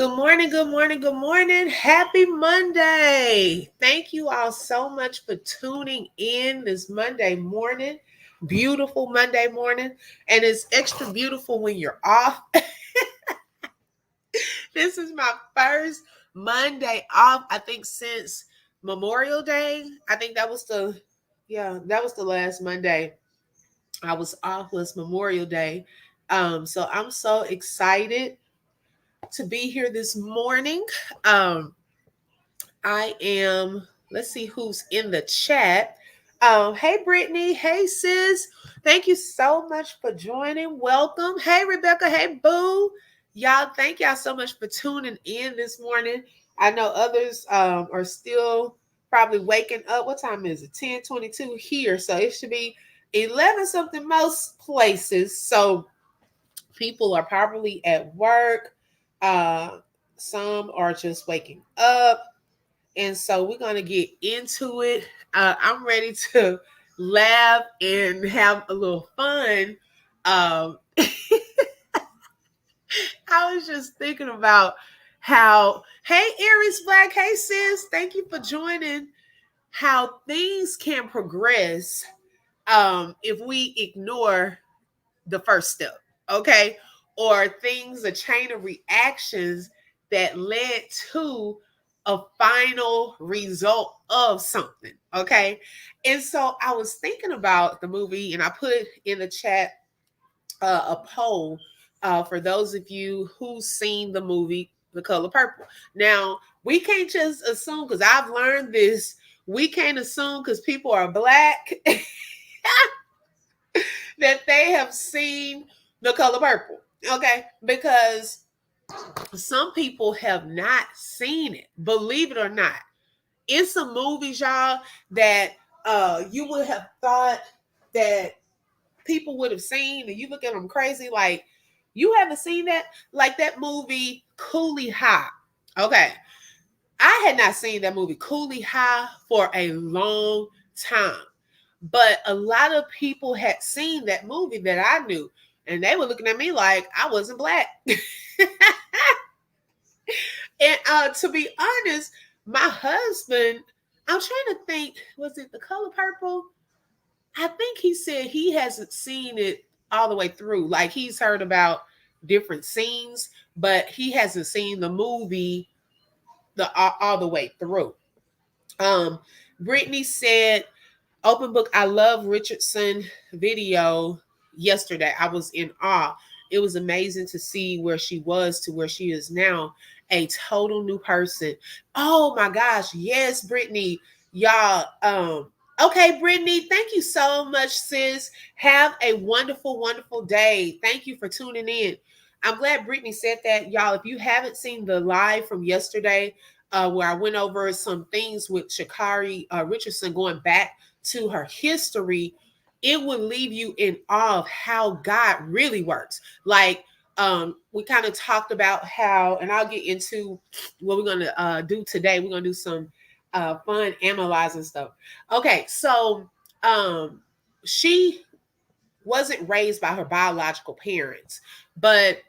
Good morning, good morning, good morning. Happy Monday. Thank you all so much for tuning in this Monday morning. Beautiful Monday morning. And it's extra beautiful when you're off. This is my first Monday off, I think, since Memorial Day. I think that was the last Monday I was off was Memorial Day. So I'm so excited to be here this morning. Um, I am, let's see who's in the chat. Hey, Brittany. Hey, sis. Thank you so much for joining. Welcome. Hey, Rebecca. Hey, Boo. Y'all, thank y'all so much for tuning in this morning. I know others are still probably waking up. What time is it? 10:22 here. So it should be 11 something most places. So people are probably at work. Uh, some are just waking up. And so we're going to get into it. I'm ready to laugh and have a little fun. I was just thinking about how, hey, Aries Black, hey, sis, thank you for joining. How things can progress if we ignore the first step, okay? Or things, a chain of reactions that led to a final result of something, okay? And so I was thinking about the movie, and I put in the chat a poll for those of you who've seen the movie The Color Purple. Now, we can't just assume, because I've learned this, we can't assume because people are black that they have seen The Color Purple. Okay, because some people have not seen it, believe it or not. It's some movies, y'all, that you would have thought that people would have seen, and you look at them crazy, like, you haven't seen that? Like that movie Coolie High. Okay, I had not seen that movie Coolie High for a long time. But a lot of people had seen that movie that I knew, and they were looking at me like I wasn't black. And to be honest, my husband, I'm trying to think, was it The Color Purple? I think he said he hasn't seen it all the way through. Like he's heard about different scenes, but he hasn't seen the movie all the way through. Um, Brittany said, Open book. I love Richardson video yesterday. I was in awe. It was amazing to see where she was to where she is now, a total new person. Oh my gosh. Yes, Brittany. Y'all. Okay, Brittany, thank you so much, sis. Have a wonderful, wonderful day. Thank you for tuning in. I'm glad Brittany said that. Y'all, if you haven't seen the live from yesterday, where I went over some things with Shakari Richardson going back to her history, it would leave you in awe of how God really works. Like we kind of talked about how, and I'll get into what we're going to do today. We're going to do some fun analyzing stuff. Okay, so she wasn't raised by her biological parents, but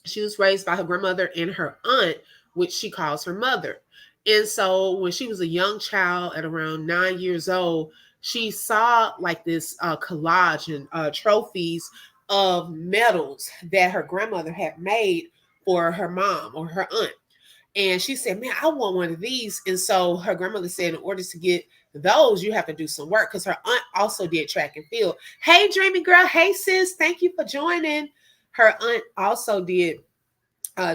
she was raised by her grandmother and her aunt, which she calls her mother. And so when she was a young child at around 9 years old, she saw like this collage and trophies of medals that her grandmother had made for her mom or her aunt. And she said, man, I want one of these. And so her grandmother said, in order to get those, you have to do some work, because her aunt also did track and field. Hey, dreamy girl. Hey, sis. Thank you for joining. Her aunt also did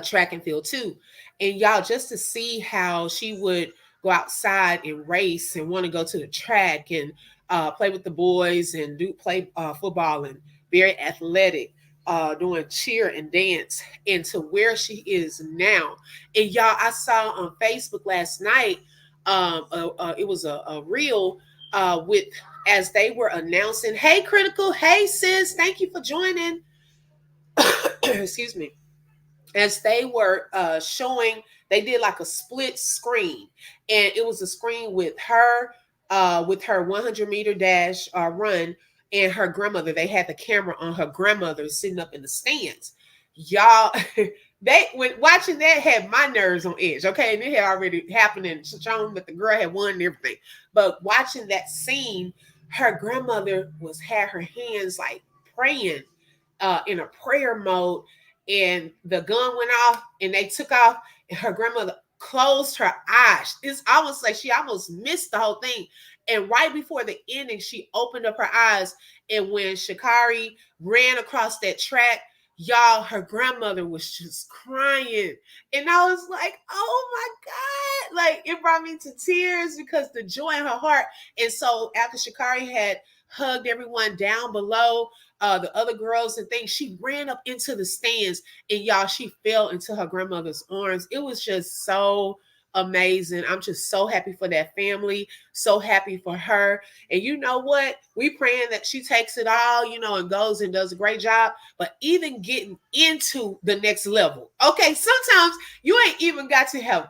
track and field too. And y'all, just to see how she would go outside and race and want to go to the track and play with the boys and play football and very athletic, doing cheer and dance, into where she is now. And y'all, I saw on Facebook last night, it was a reel with, as they were announcing, hey, Critical, hey, sis, thank you for joining. Excuse me. As they were showing, they did like a split screen, and it was a screen with her 100-meter dash run, and her grandmother. They had the camera on her grandmother sitting up in the stands. Y'all, They when watching that had my nerves on edge. Okay, and it had already happened and shown that the girl had won and everything. But watching that scene, her grandmother was had her hands like praying in a prayer mode, and the gun went off and they took off, and her grandmother closed her eyes. It's almost like she almost missed the whole thing. And right before the ending, she opened up her eyes. And when Shikari ran across that track, y'all, her grandmother was just crying. And I was like, oh my God. Like, it brought me to tears because the joy in her heart. And so after Shikari had hugged everyone down below, the other girls and things, she ran up into the stands, and y'all, she fell into her grandmother's arms. It was just so amazing. I'm just so happy for that family, so happy for her. And you know what? We praying that she takes it all, and goes and does a great job. But even getting into the next level, okay, sometimes you ain't even got to have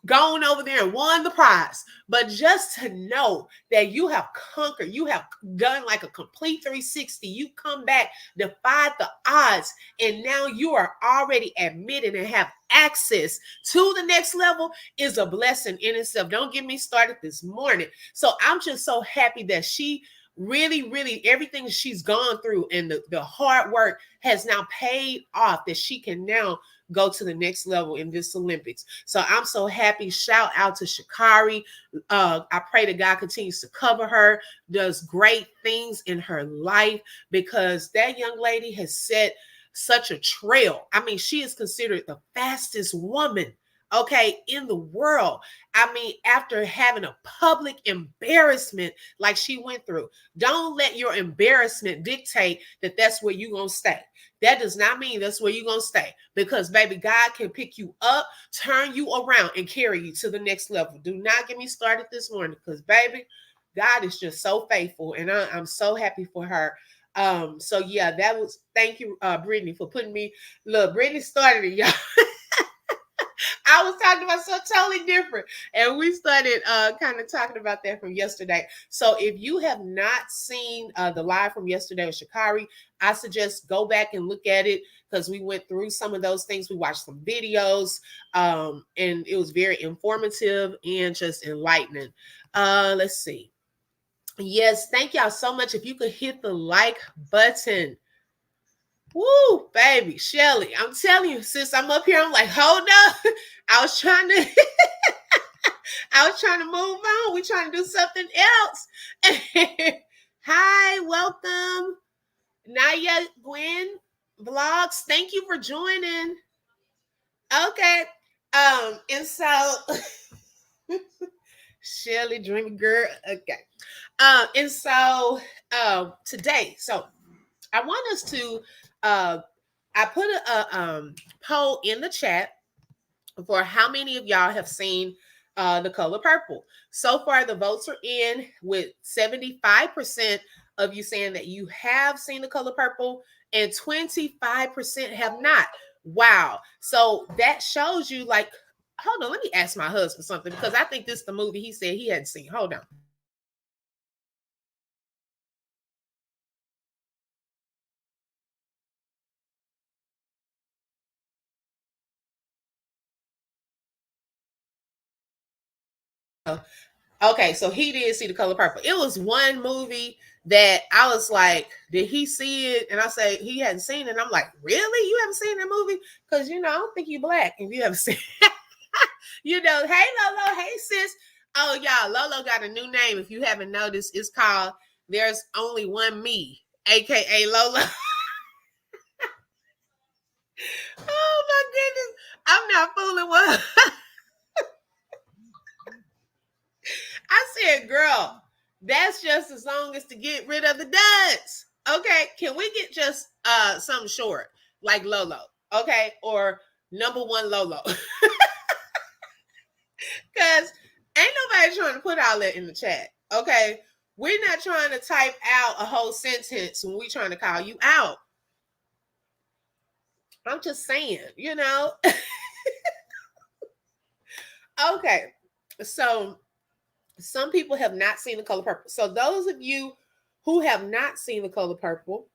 gone over there and won the prize, but just to know that you have conquered, you have done like a complete 360, you come back, defied the odds, and now you are already admitted and have access to the next level is a blessing in itself. Don't get me started this morning. So I'm just so happy that she really everything she's gone through and the hard work has now paid off, that she can now go to the next level in this Olympics. So I'm so happy. Shout out to Shikari. I pray that God continues to cover her, does great things in her life, because that young lady has set such a trail. I mean, she is considered the fastest woman, okay, in the world. I mean, after having a public embarrassment like she went through, don't let your embarrassment dictate that that's where you're going to stay. That does not mean that's where you're going to stay, because baby, God can pick you up, turn you around, and carry you to the next level. Do not get me started this morning, because baby, God is just so faithful, and I'm so happy for her. So yeah, that was, thank you, Brittany, for putting me. Look, Brittany started it, y'all. I was talking about something totally different. And we started kind of talking about that from yesterday. So if you have not seen the live from yesterday with Shikari, I suggest go back and look at it, because we went through some of those things. We watched some videos, and it was very informative and just enlightening. Let's see. Yes, thank y'all so much. If you could hit the like button. Woo, baby, Shelly. I'm telling you, sis, I'm up here. I'm like, hold up. I was trying to move on. We trying to do something else. Hi, welcome. Naya Gwen Vlogs. Thank you for joining. Okay. And so Shelly, dreamy girl. Okay. And so today, so I want us to I put a poll in the chat for how many of y'all have seen The Color Purple. So far, the votes are in with 75% of you saying that you have seen The Color Purple, and 25% have not. Wow. So that shows you, like, hold on, let me ask my husband something, because I think this is the movie he said he hadn't seen. Hold on. Okay, so he did see The Color Purple. It was one movie that I was like, did he see it? And I say he hadn't seen it. And I'm like, really? You haven't seen that movie? Because I don't think you black if you haven't seen it. Hey Lolo, hey sis. Oh y'all, Lolo got a new name. If you haven't noticed, it's called There's Only One Me, aka Lolo. Oh my goodness. I'm not fooling with her. I said, girl, that's just as long as to get rid of the duds. Okay, can we get just something short like Lolo? Okay, or number one Lolo. Because ain't nobody trying to put all that in the chat. Okay, we're not trying to type out a whole sentence when we're trying to call you out. I'm just saying, Okay, so some people have not seen The Color Purple. So those of you who have not seen The Color Purple,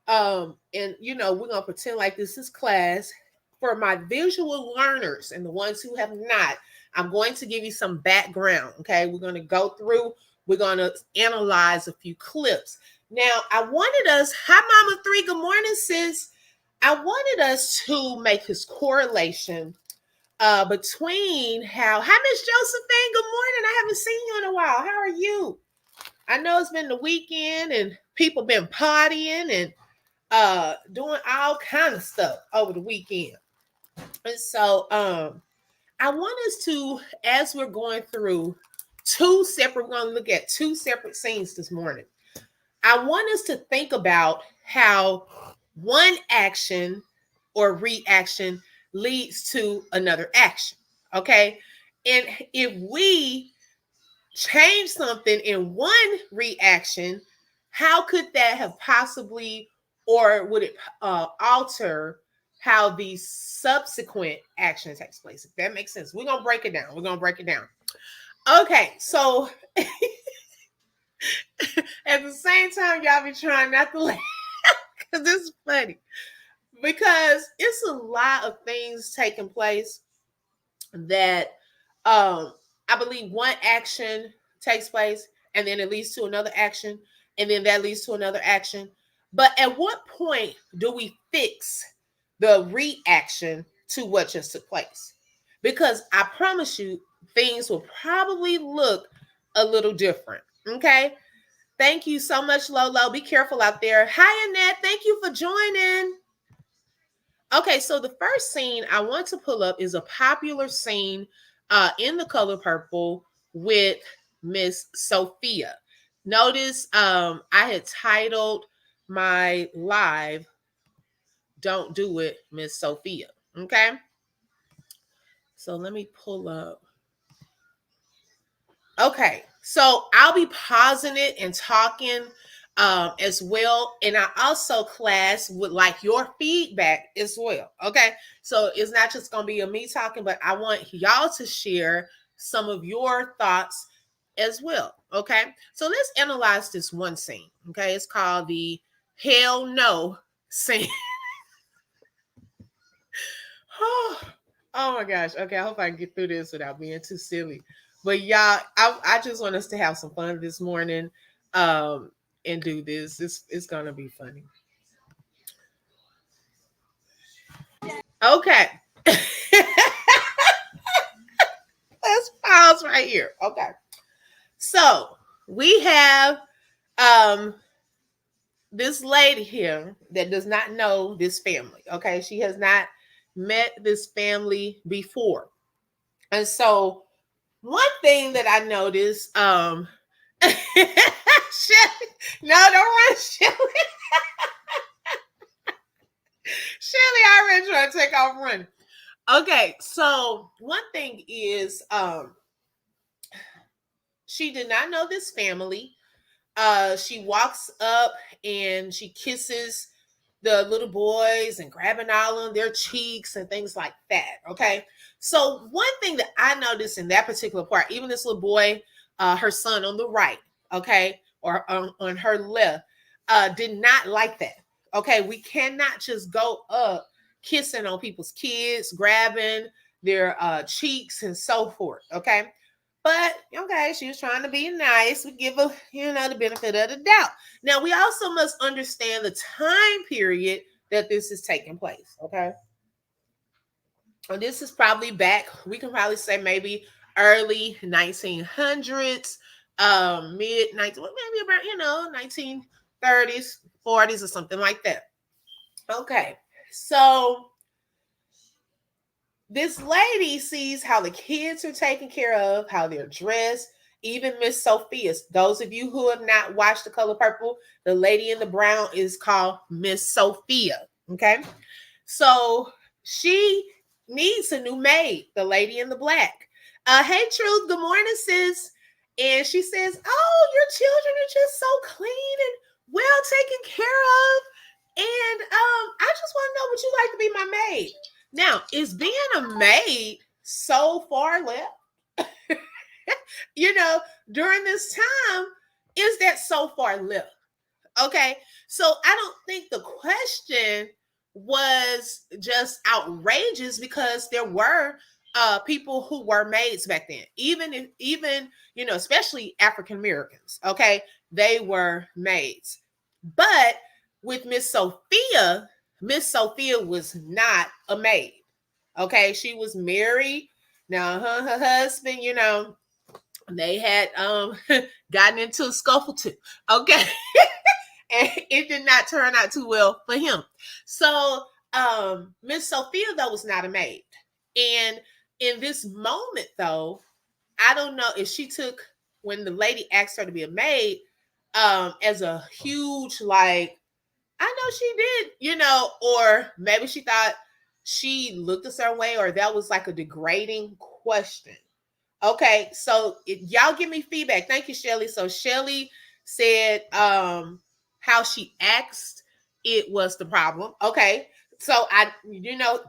and we're gonna pretend like this is class. for my visual learners and the ones who have not, I'm going to give you some background. Okay, we're going to go through, we're going to analyze a few clips. Now, I wanted us, hi Mama 3, good morning, sis. I wanted us to make this correlation between how, hi Miss Josephine, good morning. I haven't seen you in a while. How are you? I know it's been the weekend and people been partying and doing all kind of stuff over the weekend. And so I want us to, as we're going through we're going to look at two separate scenes this morning. I want us to think about how one action or reaction leads to another action. Okay. And if we change something in one reaction, how could that have possibly, or would it alter how the subsequent action takes place? If that makes sense, we're gonna break it down. Okay, so at the same time, y'all be trying not to laugh because this is funny, because it's a lot of things taking place that I believe one action takes place and then it leads to another action and then that leads to another action. But at what point do we fix the reaction to what just took place? Because I promise you, things will probably look a little different. Okay. Thank you so much, Lolo. Be careful out there. Hi, Annette. Thank you for joining. Okay, so the first scene I want to pull up is a popular scene in The Color Purple with Miss Sophia. Notice I had titled my live, Don't Do It, Miss Sophia. Okay, so let me pull up. Okay, so I'll be pausing it and talking as well. And I also, class, would like your feedback as well. Okay, so it's not just going to be a me talking, but I want y'all to share some of your thoughts as well. Okay, so let's analyze this one scene. Okay, it's called the Hell No scene. Oh my gosh. Okay, I hope I can get through this without being too silly. But y'all, I just want us to have some fun this morning and do this. It's gonna be funny. Okay. Let's pause right here. Okay. So we have this lady here that does not know this family. Okay, she has not met this family before. And so one thing that I noticed, Shelly, no, don't run, Shelly. Shelly already trying to take off running. Okay, so one thing is, she did not know this family. She walks up and she kisses the little boys and grabbing all on their cheeks and things like that. Okay. So one thing that I noticed in that particular part, even this little boy, her son on the right, okay, or on her left, did not like that. Okay. We cannot just go up kissing on people's kids, grabbing their cheeks and so forth. Okay. But okay, she was trying to be nice. We give her, the benefit of the doubt. Now, we also must understand the time period that this is taking place. Okay. And this is probably back, we can probably say maybe early 1900s, mid 19, maybe about, 1930s, 40s, or something like that. Okay. So this lady sees how the kids are taken care of, how they're dressed. Even Miss Sophia. Those of you who have not watched The Color Purple, the lady in the brown is called Miss Sophia. Okay. So she needs a new maid, the lady in the black. Hey, Truth. Good morning, sis. And she says, oh, your children are just so clean and well taken care of. And I just want to know, would you like to be my maid? Now, is being a maid so far left? During this time, is that so far left? Okay, so I don't think the question was just outrageous because there were people who were maids back then. Even especially African Americans. Okay, they were maids. But with Miss Sophia was not a maid. Okay, she was married. Now her husband, they had gotten into a scuffle too. Okay. And it did not turn out too well for him. So Miss Sophia though was not a maid. And in this moment though, I don't know if she took when the lady asked her to be a maid as a huge like, I know she did, or maybe she thought she looked a certain way, or that was like a degrading question. Okay, so y'all give me feedback. Thank you, Shelly. So Shelly said how she asked it was the problem. Okay. So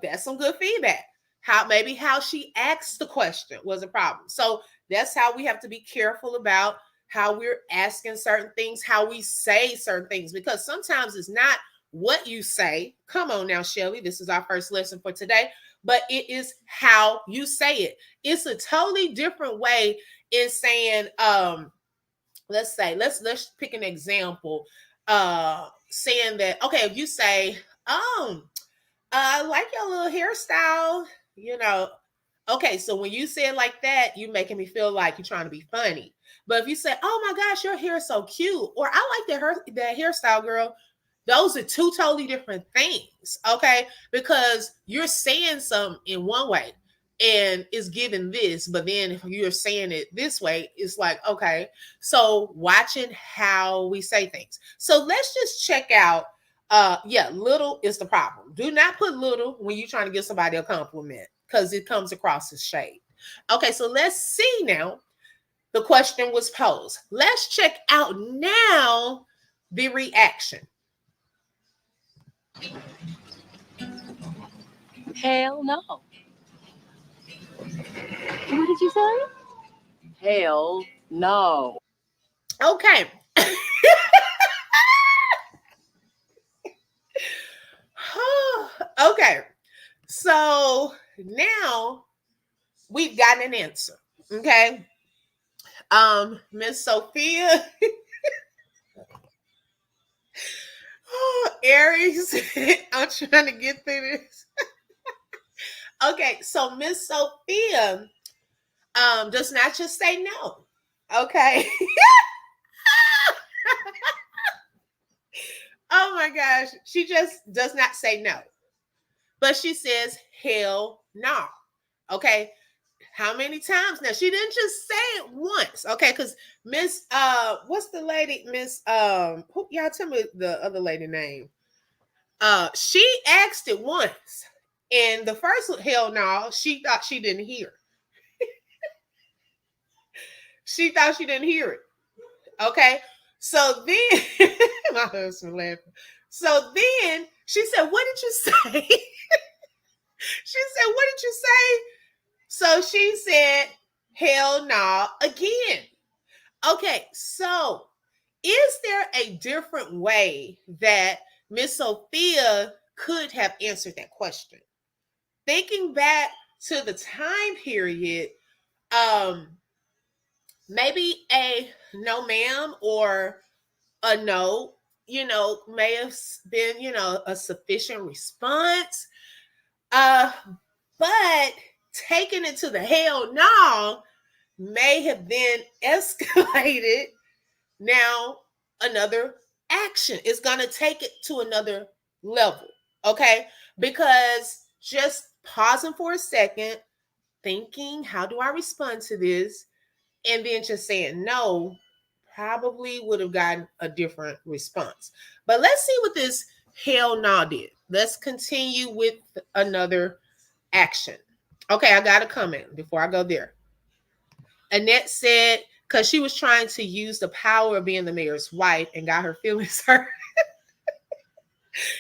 that's some good feedback. How she asked the question was a problem. So that's how we have to be careful about how we're asking certain things, how we say certain things, because sometimes it's not what you say. Come on now, Shelly. This is our first lesson for today, but it is how you say it. It's a totally different way in saying, let's say, let's pick an example. Saying that, okay, if you say, I like your little hairstyle, you know. Okay, so when you say it like that, you're making me feel like you're trying to be funny. But if you say, "Oh my gosh, your hair is so cute," or "I like that hairstyle, girl," those are two totally different things. Okay, because you're saying something in one way and it's giving this, but then if you're saying it this way, it's like, okay. So watching how we say things. So let's just check out. Yeah, little is the problem. Do not put little when you're trying to give somebody a compliment because it comes across as shade. Okay, so let's see now. The question was posed. Let's check out now the reaction. Hell no. What did you say? Hell no. Okay. Okay. So now we've gotten an answer. Okay. Miss Sophia. Aries. I'm trying to get through this. Okay, so Miss Sophia does not just say no. Okay. Oh my gosh. She just does not say no. But she says hell no. Okay. How many times now? She didn't just say it once. Okay, because Miss what's the lady? Miss who, y'all tell me the other lady name. She asked it once. And the first hell no, she thought she didn't hear. She thought she didn't hear it. Okay. So then my husband laughing. So then she said, "What did you say?" She said, "What did you say?" So she said, "Hell no," again. Okay, so is there a different way that Miss Sophia could have answered that question? Thinking back to the time period, um, maybe a no ma'am or a no, may have been, a sufficient response. Uh, but taking it to the hell no may have then escalated now another action. It's going to take it to another level. Okay. Because just pausing for a second, thinking, how do I respond to this? And then just saying no probably would have gotten a different response. But let's see what this hell no did. Let's continue with another action. Okay, I got a comment before I go there. Annette said, because she was trying to use the power of being the mayor's wife and got her feelings hurt.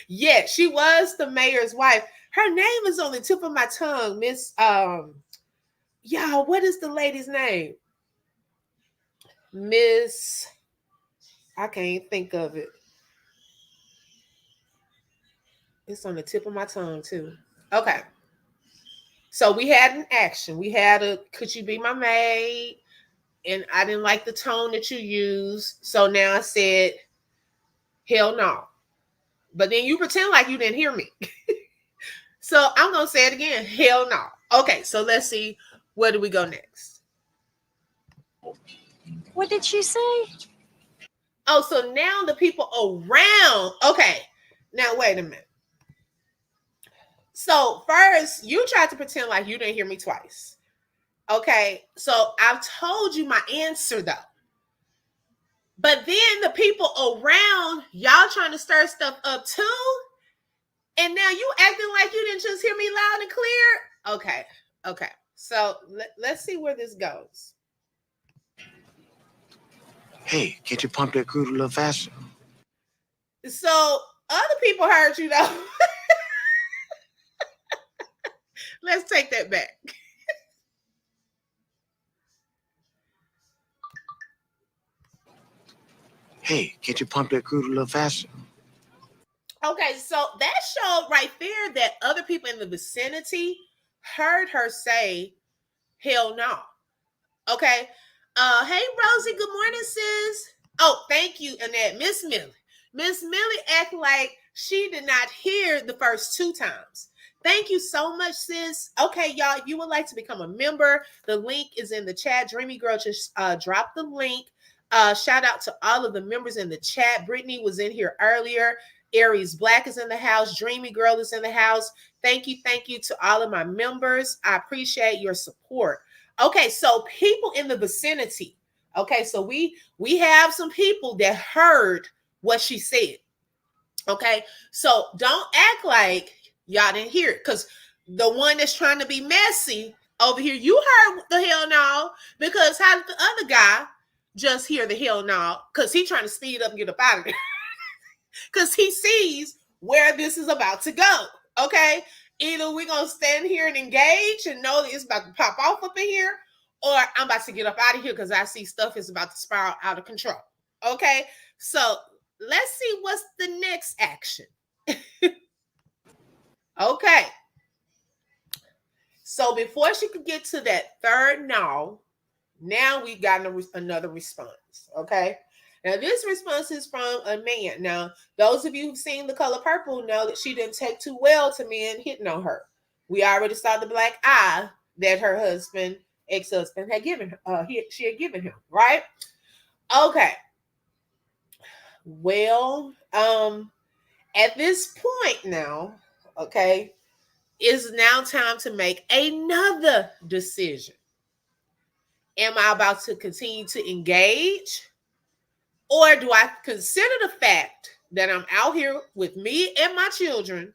Yeah, she was the mayor's wife. Her name is on the tip of my tongue, Miss y'all, what is the lady's name? Miss, I can't think of it. It's on the tip of my tongue too. Okay. So we had an action. We had a could you be my maid? And I didn't like the tone that you used. So now I said, hell no. But then you pretend like you didn't hear me. So I'm gonna say it again. Hell no. Okay, so let's see where do we go next. What did she say? Oh, so now the people around. Okay. Now wait a minute. So first, you tried to pretend like you didn't hear me twice. Okay. So I've told you my answer though. But then the people around, y'all trying to stir stuff up too. And now you acting like you didn't just hear me loud and clear. Okay. Okay. So let's see where this goes. Hey, can't you pump that crude a little faster? So other people heard you though. Let's take that back. Hey, can't you pump that crude a little faster? Okay, so that showed right there that other people in the vicinity heard her say, hell no. Okay. Hey Rosie, good morning, sis. Oh, thank you, Annette. Miss Millie. Miss Millie act like she did not hear the first two times. Thank you so much, sis. Okay, y'all, if you would like to become a member, the link is in the chat. Dreamy Girl just dropped the link. Shout out to all of the members in the chat. Brittany was in here earlier. Aries Black is in the house. Dreamy Girl is in the house. Thank you to all of my members. I appreciate your support. Okay, so people in the vicinity. Okay, so we have some people that heard what she said. Okay, so don't act like y'all didn't hear it, because the one that's trying to be messy over here, you heard the hell no, because how did the other guy just hear the hell no? Because he's trying to speed up and get up out of there. Because he sees where this is about to go. Okay, either we're gonna stand here and engage and know that it's about to pop off up in here, or I'm about to get up out of here because I see stuff is about to spiral out of control. Okay, so let's see what's the next action. Okay, so before she could get to that third no, now we got another response. Okay, now this response is from a man. Now, those of you who've seen The Color Purple know that she didn't take too well to men hitting on her. We already saw the black eye that her husband, ex-husband, had given her. She had given him, right? Okay. Well, at this point now, okay, is now time to make another decision. Am I about to continue to engage? Or do I consider the fact that I'm out here with me and my children?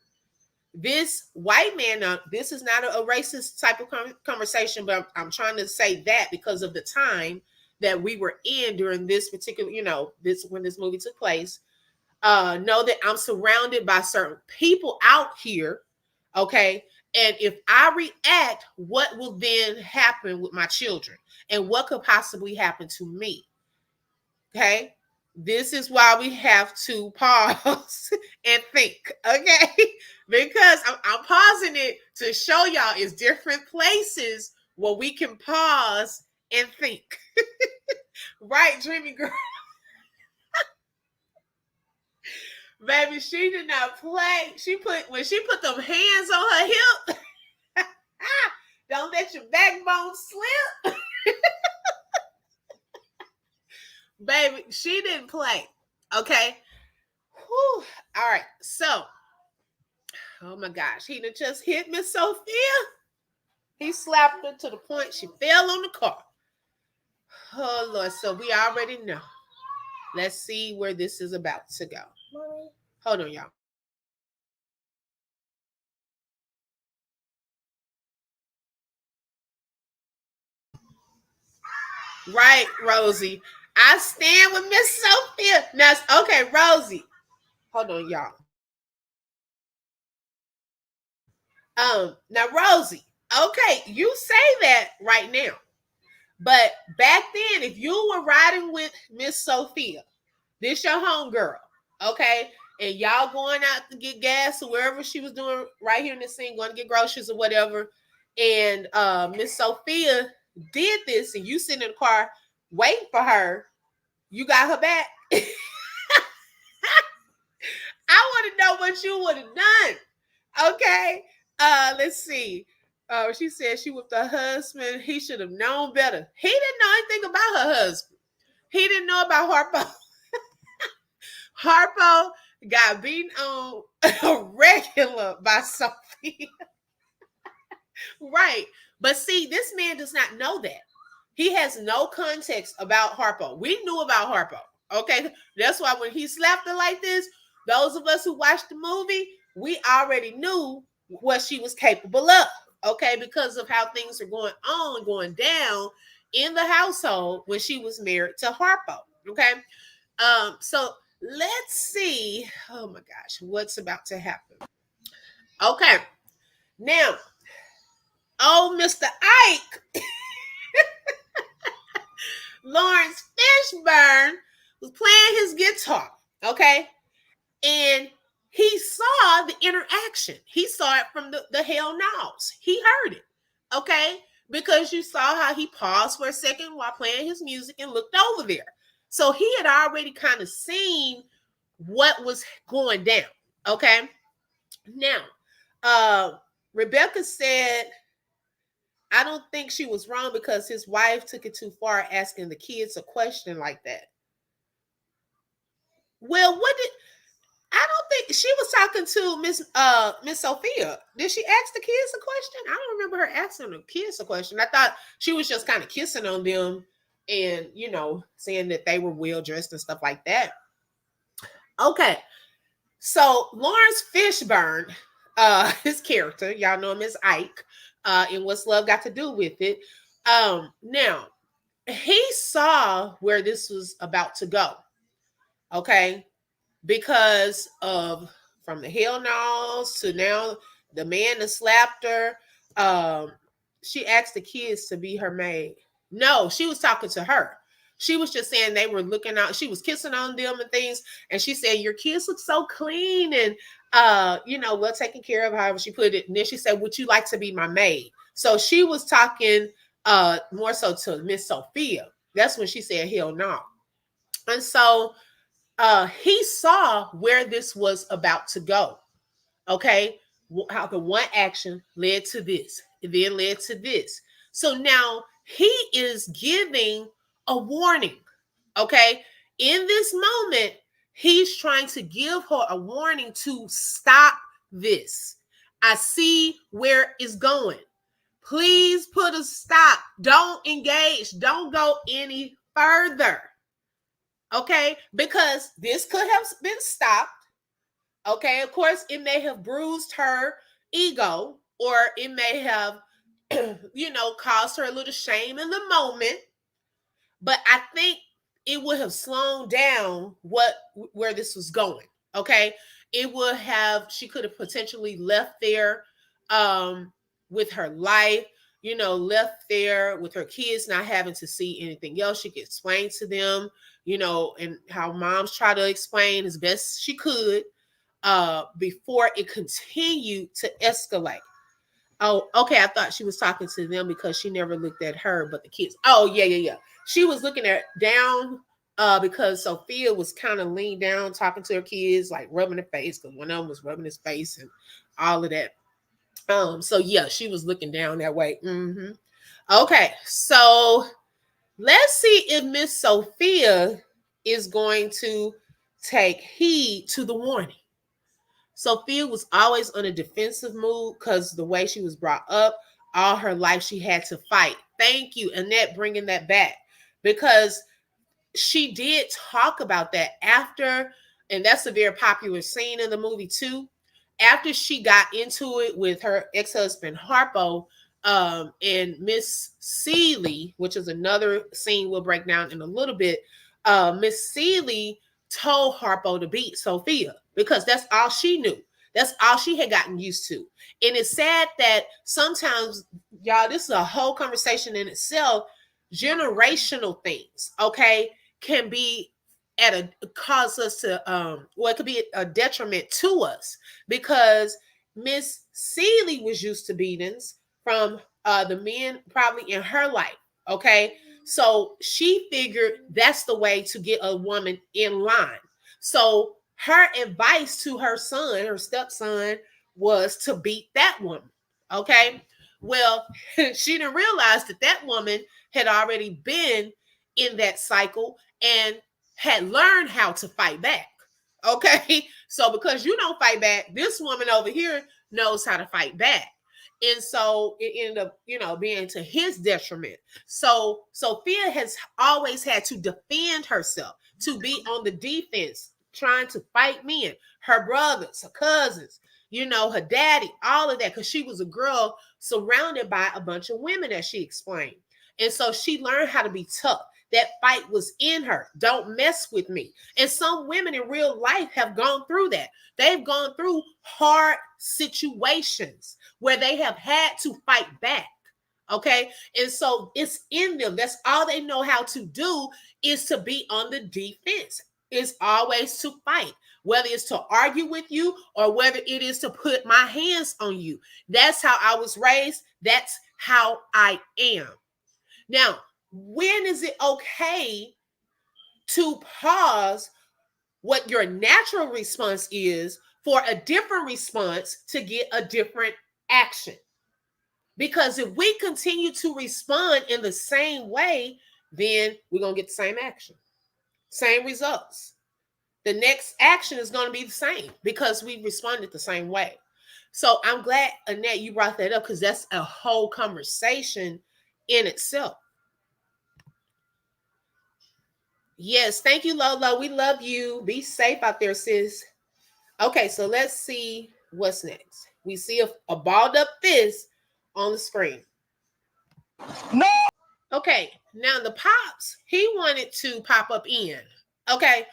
This white man, now, this is not a racist type of conversation, but I'm trying to say that because of the time that we were in during this particular, when this movie took place. Know that I'm surrounded by certain people out here, okay? And if I react, what will then happen with my children? And what could possibly happen to me? Okay? This is why we have to pause and think, okay? Because I'm pausing it to show y'all it's different places where we can pause and think. Right, Dreamy Girl? Baby, she did not play. When she put them hands on her hip, don't let your backbone slip. Baby, she didn't play. Okay. Whew. All right. So, oh my gosh, he done just hit Miss Sophia. He slapped her to the point she fell on the car. Oh Lord. So we already know. Let's see where this is about to go. Hold on, y'all. Right, Rosie. I stand with Miss Sophia. Now, okay, Rosie. Hold on, y'all. Now, Rosie. Okay, you say that right now, but back then, if you were riding with Miss Sophia, this your homegirl. Okay, and y'all going out to get gas or wherever she was doing right here in the scene, going to get groceries or whatever. And Miss Sophia did this, and you sitting in the car waiting for her. You got her back. I want to know what you would have done. Okay. Let's see. She said she with the husband. He should have known better. He didn't know anything about her husband. He didn't know about Harpo. Harpo got beaten on a regular by Sophia. Right. But see, this man does not know that. He has no context about Harpo. We knew about Harpo. Okay. That's why when he slapped her like this, those of us who watched the movie, we already knew what she was capable of. Okay. Because of how things are going down in the household when she was married to Harpo. Okay. So let's see. Oh my gosh, what's about to happen? Okay. Now, oh, Mr. Ike, Lawrence Fishburne was playing his guitar, okay? And he saw the interaction. He saw it from the hell no's. He heard it, okay? Because you saw how he paused for a second while playing his music and looked over there. So he had already kind of seen what was going down, okay? Now, Rebecca said, I don't think she was wrong because his wife took it too far asking the kids a question like that. Well, I don't think she was talking to Miss Sophia. Did she ask the kids a question? I don't remember her asking the kids a question. I thought she was just kind of kissing on them and, saying that they were well dressed and stuff like that. Okay. So Lawrence Fishburne, his character, y'all know him as Ike, and what's love got to do with it. Now, he saw where this was about to go. Okay. Because of from the hell no's to now the man that slapped her. She asked the kids to be her maid. No, she was talking to her. She was just saying they were looking out. She was kissing on them and things. And she said, your kids look so clean and, well taken care of, however she put it. And then she said, would you like to be my maid? So she was talking more so to Miss Sophia. That's when she said, hell no. And so he saw where this was about to go. Okay. How the one action led to this. It then led to this. So now he is giving a warning. Okay. In this moment, he's trying to give her a warning to stop this. I see where it's going. Please put a stop. Don't engage. Don't go any further. Okay. Because this could have been stopped. Okay. Of course, it may have bruised her ego, or it may have, caused her a little shame in the moment. But I think it would have slowed down where this was going. Okay. It would have, she could have potentially left there with her life, left there with her kids, not having to see anything else. She could explain to them, and how moms try to explain as best she could before it continued to escalate. Oh, okay. I thought she was talking to them because she never looked at her, but the kids. Oh, yeah. She was looking at down because Sophia was kind of leaned down, talking to her kids, like rubbing her face, because one of them was rubbing his face and all of that. So yeah, she was looking down that way. Mm-hmm. Okay, so let's see if Miss Sophia is going to take heed to the warning. Sophia was always on a defensive mood because the way she was brought up, all her life she had to fight. Thank you, Annette, bringing that back, because she did talk about that after, and that's a very popular scene in the movie too. After she got into it with her ex-husband Harpo and Miss Seeley, which is another scene we'll break down in a little bit, Miss Seeley told Harpo to beat Sophia because that's all she knew. That's all she had gotten used to. And it's sad that sometimes, y'all, this is a whole conversation in itself, generational things, okay, can be at a cause us to well, it could be a detriment to us, because Miss Seeley was used to beatings from the men probably in her life. Okay, so she figured that's the way to get a woman in line. So her advice to her son, her stepson, was to beat that woman. Okay, well, she didn't realize that that woman had already been in that cycle and had learned how to fight back. Okay, so because you don't fight back, this woman over here knows how to fight back. And so it ended up, being to his detriment. So Sophia has always had to defend herself, to be on the defense, trying to fight men, her brothers, her cousins, her daddy, all of that, because she was a girl surrounded by a bunch of women, as she explained. And so she learned how to be tough. That fight was in her. Don't mess with me. And some women in real life have gone through that. They've gone through hard situations where they have had to fight back. Okay. And so it's in them. That's all they know how to do, is to be on the defense. It's always to fight, whether it's to argue with you or whether it is to put my hands on you. That's how I was raised. That's how I am. Now, when is it okay to pause what your natural response is for a different response to get a different action? Because if we continue to respond in the same way, then we're going to get the same action, same results. The next action is going to be the same because we responded the same way. So I'm glad, Annette, you brought that up, because that's a whole conversation in itself. Yes, thank you, Lolo. We love you. Be safe out there, sis. Okay, so let's see what's next. We see a balled up fist on the screen. No. Okay, now the Pops, he wanted to pop up in. Okay,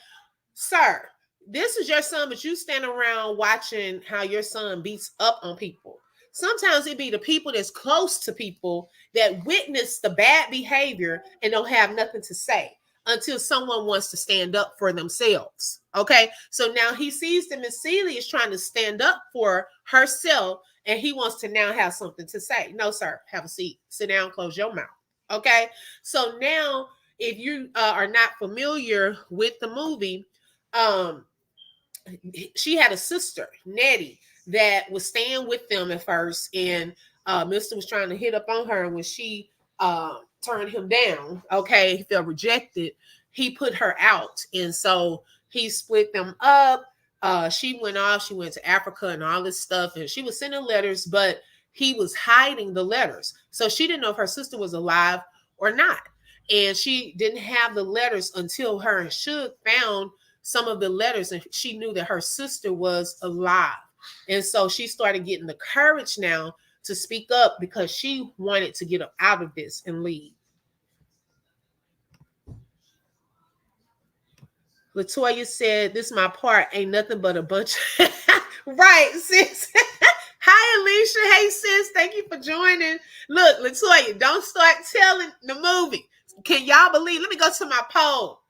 sir, this is your son, but you stand around watching how your son beats up on people. Sometimes it be the people that's close to people that witness the bad behavior and don't have nothing to say until someone wants to stand up for themselves. Okay, so now he sees that Miss Seeley is trying to stand up for herself, and he wants to now have something to say. No, sir, have a seat. Sit down, close your mouth. Okay, so now if you are not familiar with the movie, she had a sister, Nettie, that was staying with them at first, and Mr. was trying to hit up on her, and when she turned him down, okay, he felt rejected, he put her out, and so he split them up. She went off, she went to Africa and all this stuff, and she was sending letters, but he was hiding the letters. So she didn't know if her sister was alive or not. And she didn't have the letters until her and Suge found some of the letters, and she knew that her sister was alive. And so she started getting the courage now to speak up, because she wanted to get up out of this and leave. Latoya said, "This is my part. Ain't nothing but a bunch." Right, sis. Hi, Alicia. Hey, sis. Thank you for joining. Look, Latoya, don't start telling the movie. Can y'all believe? Let me go to my poll.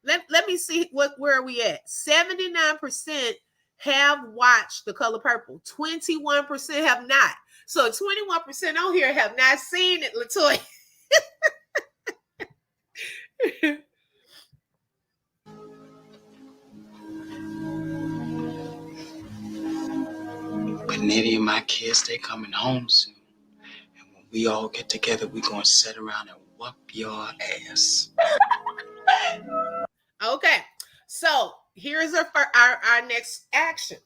Let me see where are we at. 79% have watched The Color Purple. 21% have not. So 21% on here have not seen it, Latoya. But Nettie and my kids, they coming home soon. And when we all get together, we gonna sit around and whoop your ass. Okay, so here's our next action.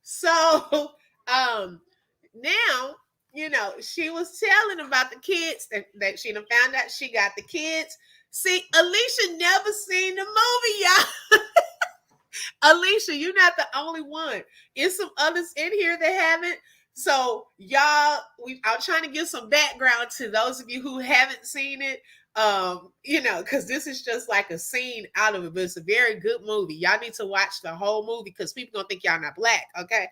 So now, she was telling about the kids that she done found out she got the kids. See, Alicia never seen the movie, y'all. Alicia, you're not the only one. There's some others in here that haven't. So y'all, I'm trying to give some background to those of you who haven't seen it. Because this is just like a scene out of it, but it's a very good movie. Y'all need to watch the whole movie, because people gonna think y'all not black, okay?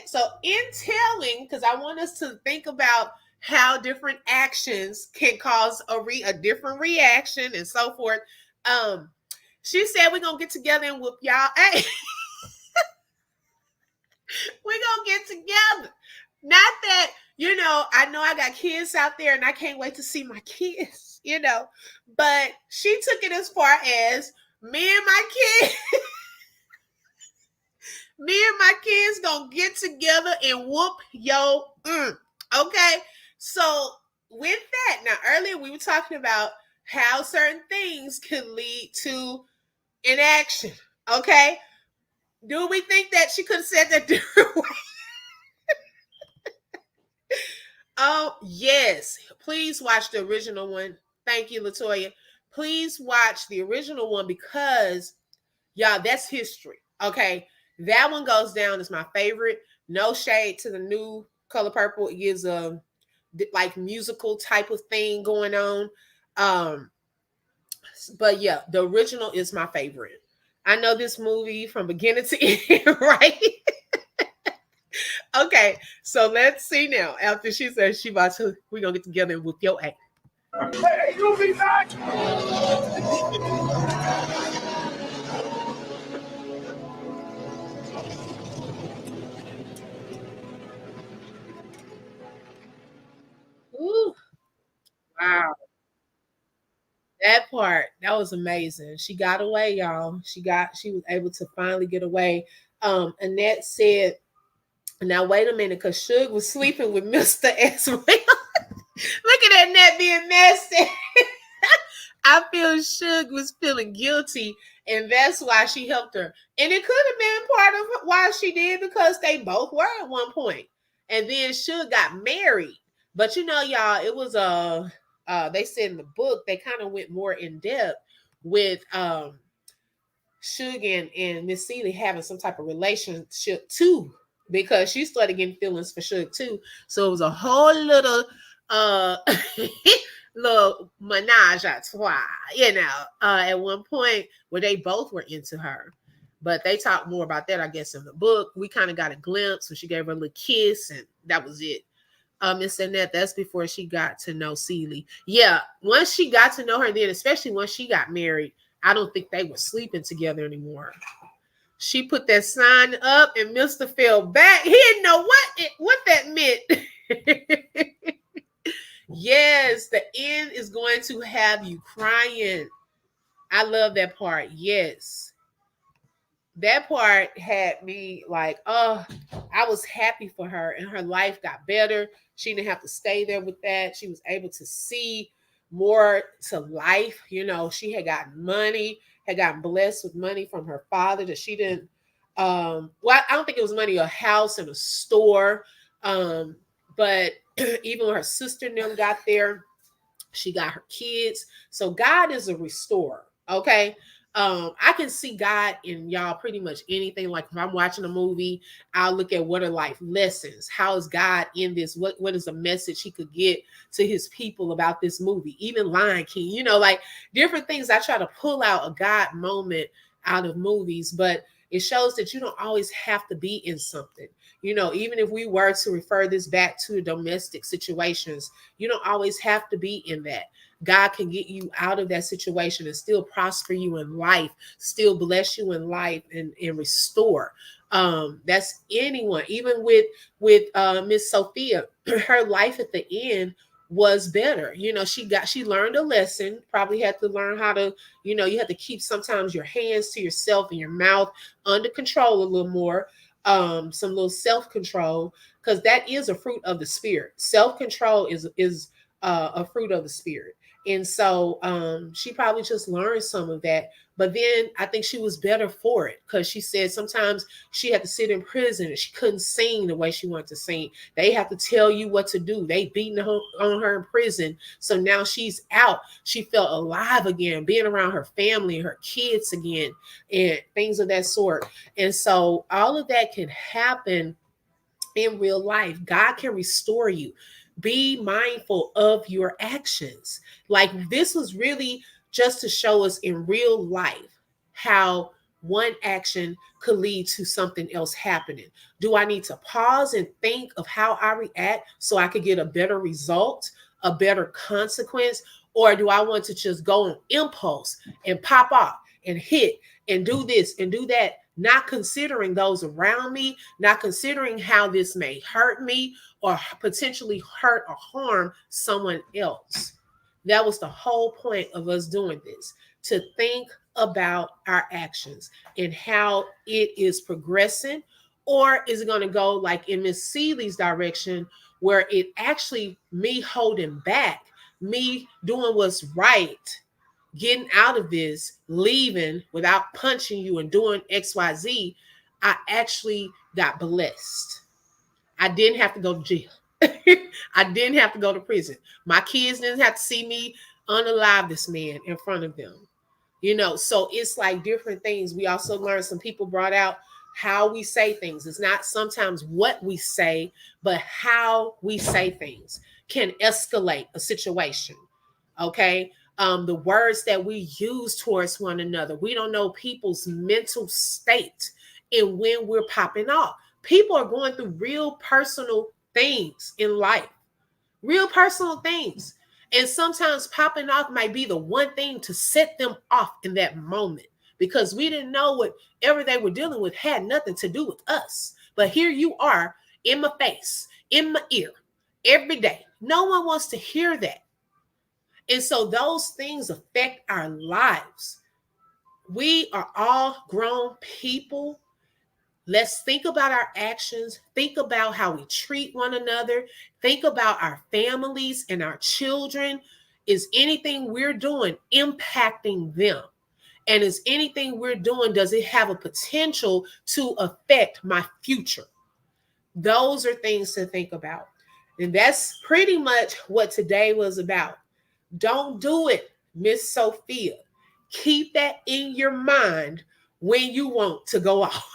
So in telling, because I want us to think about how different actions can cause a different reaction and so forth. Um, she said we're gonna get together and whoop y'all. Hey, we're gonna get together. Not that, I know I got kids out there and I can't wait to see my kids, but she took it as far as me and my kids, gonna get together and whoop yo. Okay. So with that, now earlier we were talking about how certain things can lead to inaction. Okay. Do we think that she could have said that different way? Oh, yes. Please watch the original one. Thank you, Latoya. Please watch the original one because, y'all, that's history. Okay. That one goes down as my favorite. No shade to the new Color Purple. It gives a like musical type of thing going on. Um, but yeah, the original is my favorite. I know this movie from beginning to end, right? Okay, so let's see now. After she says she about to, we're gonna get together with your act. Hey, you be back! Ooh, wow. That was amazing. She got away, y'all. She was able to finally get away. Annette said, now wait a minute, because Suge was sleeping with Mr. S. Look at that Annette being messy. I feel Suge was feeling guilty, and that's why she helped her. And it could have been part of why she did, because they both were at one point. And then Suge got married. But y'all, it was they said in the book they kind of went more in depth with Suge and Miss Celie having some type of relationship too, because she started getting feelings for Suge too. So it was a whole little uh little menage a trois, at one point where they both were into her. But they talked more about that, I guess, in the book. We kind of got a glimpse when she gave her a little kiss, and that was it. Miss Annette, that's before she got to know Celie. Yeah, once she got to know her, then especially once she got married, I don't think they were sleeping together anymore. She put that sign up, and Mr. fell back. He didn't know what that meant. Yes, the end is going to have you crying. I love that part. Yes. That part had me like, oh, I was happy for her, and her life got better. She didn't have to stay there with that. She was able to see more to life. She had gotten money, had gotten blessed with money from her father that she didn't. Well, I don't think it was money, a house and a store. But even when her sister and them got there, she got her kids. So God is a restorer. Okay. I can see God in y'all pretty much anything. Like if I'm watching a movie, I'll look at what are life lessons. How is God in this? What is a message he could get to his people about this movie? Even Lion King, like different things. I try to pull out a God moment out of movies, but it shows that you don't always have to be in something. Even if we were to refer this back to domestic situations, you don't always have to be in that. God can get you out of that situation and still prosper you in life, still bless you in life, and restore. That's anyone, even with Miss Sophia, her life at the end was better. She learned a lesson, probably had to learn how to, you have to keep sometimes your hands to yourself and your mouth under control a little more. Some little self-control, because that is a fruit of the spirit. Self-control is a fruit of the spirit. And so she probably just learned some of that. But then I think she was better for it, because she said sometimes she had to sit in prison and she couldn't sing the way she wanted to sing. They have to tell you what to do. They beating on her in prison. So now she's out. She felt alive again, being around her family and her kids again, and things of that sort. And so all of that can happen in real life. God can restore you. Be mindful of your actions. Like this was really just to show us in real life how one action could lead to something else happening? Do I need to pause and think of how I react so I could get a better result, a better consequence? Or do I want to just go on impulse and pop off and hit and do this and do that, not considering those around me, not considering how this may hurt me or potentially hurt or harm someone else? That was the whole point of us doing this, to think about our actions and how it is progressing, or is it going to go like in Miss Seeley's direction, where it actually me holding back, me doing what's right, getting out of this, leaving without punching you and doing XYZ. I actually got blessed. I didn't have to go to jail. I didn't have to go to prison. My kids didn't have to see me unalive this man in front of them. So it's like different things. We also learned, some people brought out how we say things. It's not sometimes what we say, but how we say things can escalate a situation. Okay. The words that we use towards one another. We don't know people's mental state and when we're popping off. People are going through real personal things in life, real personal things. And sometimes popping off might be the one thing to set them off in that moment, because we didn't know whatever they were dealing with had nothing to do with us. But here you are in my face, in my ear, every day. No one wants to hear that. And so those things affect our lives. We are all grown people. Let's think about our actions. Think about how we treat one another. Think about our families and our children. Is anything we're doing impacting them? And is anything we're doing, does it have a potential to affect my future? Those are things to think about. And that's pretty much what today was about. Don't do it, Miss Sophia. Keep that in your mind when you want to go off.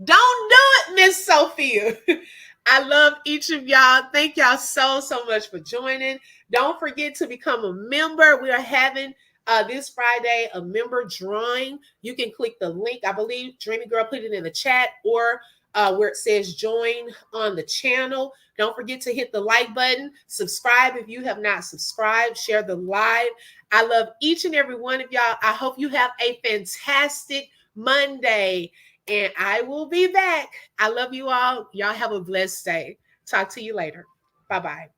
Don't do it, Miss Sophia. I love each of y'all. Thank y'all so much for joining. Don't forget to become a member. We are having this Friday a member drawing. You can click the link. I believe Dreamy Girl put it in the chat, or where it says join on the channel. Don't forget to hit the like button. Subscribe if you have not subscribed. Share the live. I love each and every one of y'all. I hope you have a fantastic Monday. And I will be back. I love you all. Y'all have a blessed day. Talk to you later. Bye-bye.